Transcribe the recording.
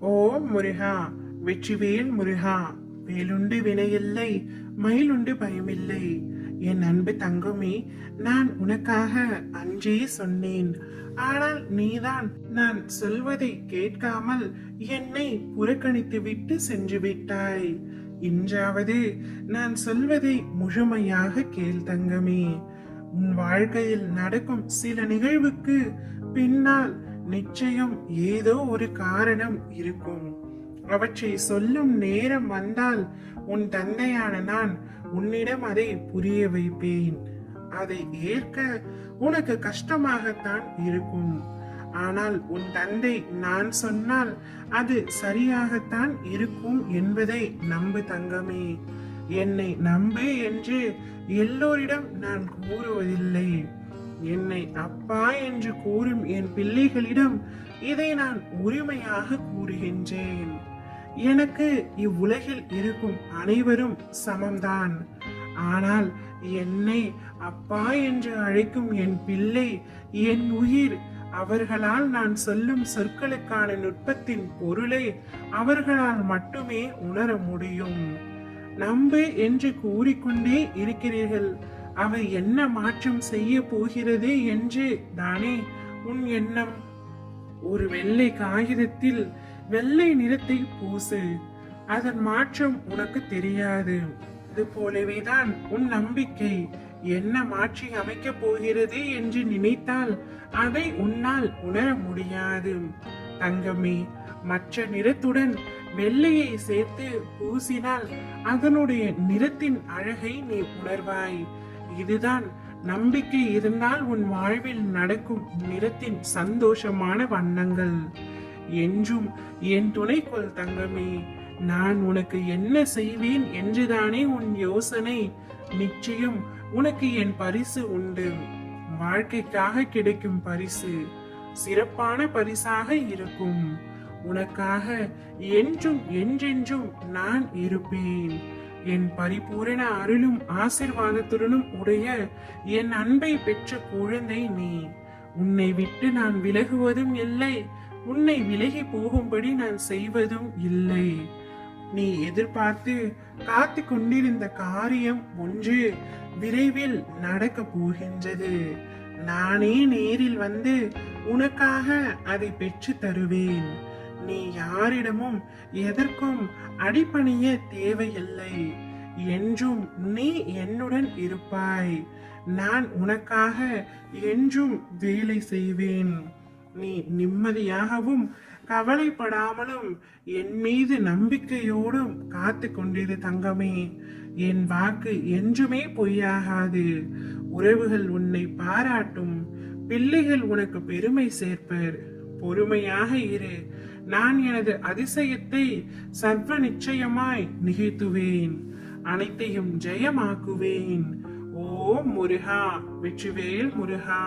ஓம் முருகா, வெற்றிவேல் முருகா. வேலுண்டு வினையில்லை, மயிலுண்டு பயமில்லை. என் அன்பு தங்கமே, நான் உனக்காக அன்றே சொன்னேன். ஆனால் நீதான் நான் சொல்வதை கேட்காமல் என்னை புறக்கணித்து விட்டு சென்று விட்டாய். இன்றாவது நான் சொல்வதை முழுமையாக கேள் தங்கமே. உன் வாழ்க்கையில் நடக்கும் சில நிகழ்வுக்கு பின்னால் நிச்சயம் ஏதோ ஒரு காரணம் இருக்கும். அவற்றை சொல்லும் நேரம் வந்தால் உன் தந்தையான நான் உன்னிடம் அதை புரிய வைப்பேன். அதை ஏற்க உனக்கு கஷ்டமாகத்தான் இருக்கும். ஆனால் உன் தந்தை நான் சொன்னால் அது சரியாகத்தான் இருக்கும் என்பதை நம்பு தங்கமே. என்னை நம்பு என்று எல்லோரிடம் நான் கூறுவதில்லை. என்னை அப்பா என்று கூறும் என் பிள்ளைகளிடம் இதை நான் உரிமையாக கூறுகின்றேன். எனக்கு இவ்வுலகில் இருக்கும் அனைவரும் சமம்தான். ஆனால் என்னை அப்பா என்று அழைக்கும் என் பிள்ளை, என் உயிர். அவர்களால் நான் சொல்லும் சொற்களுக்கான நுட்பத்தின் பொருளை அவர்களால் மட்டுமே உணர முடியும். நம்பு என்று கூறிக்கொண்டே இருக்கிறீர்கள். அவை என்ன மாற்றம் செய்ய போகிறது என்று தானே உன் எண்ணம்? ஒரு வெள்ளை காகிதத்தில் வெள்ளை நிறத்தை பூசு, அதன் மாற்றம் உனக்கு தெரியாது. இது போலவேதான் உன் நம்பிக்கை. என்ன மாற்றி அமைக்க போகிறது என்று நினைத்தால் அதை உன்னால் உணர முடியாது தங்கமே. மற்ற நிறத்துடன் வெள்ளையை சேர்த்து பூசினால் அதனுடைய நிறத்தின் அழகை நீ உணர்வாய். இதுதான் நம்பிக்கை இருந்தால் உன் வாழ்வில் நடக்கும் நிறத்தின் சந்தோஷமான வண்ணங்கள். என்றும் என் துணைக்கொள் தங்கமே. நான் உனக்கு என்ன செய்வேன் என்றுதானே உன் யோசனை. நிச்சயம் உனக்கு என் பரிசு உண்டு. வாழ்க்கைக்காக கிடைக்கும் பரிசு சிறப்பான பரிசாக இருக்கும். உனக்காக என்றும் என்றென்றும் நான் இருப்பேன். என் பரிபூரண அருளும் ஆசிர்வாதத்துடனும் உடைய என் அன்பை பெற்ற குழந்தை நீ. உன்னை விட்டு நான் விலகுவதும் இல்லை, உன்னை விலகி போகும்படி நான் செய்வதும் இல்லை. நீ எதிர்பார்த்து காத்து கொண்டிருந்த காரியம் ஒன்று விரைவில் நடக்க போகின்றது. நானே நேரில் வந்து உனக்காக அதை பெற்று தருவேன். நீ யாரிடமும் எதற்கும் அடிபணிய தேவையில்லை. என்றும் நீ என்னுடன் இருப்பாய். நான் உனக்காக என்றும் வேலை செய்வேன். நீ நிம்மதியாகவும் கவலைப்படாமலும் என் மீது நம்பிக்கையோடும் காத்து கொண்டிரு தங்கமே. என் வாக்கு என்றுமே பொய்யாகாது. உறவுகள் உன்னை பாராட்டும், பிள்ளைகள் உனக்கு பெருமை சேர்ப்பர். பொறுமையாக இரு. நான் எனது அதிசயத்தை சர்வ நிச்சயமாய் நிகழ்த்துவேன். அனைத்தையும் ஜெயமாக்குவேன். ஓம் முருகா, வெற்றிவேல் முருகா.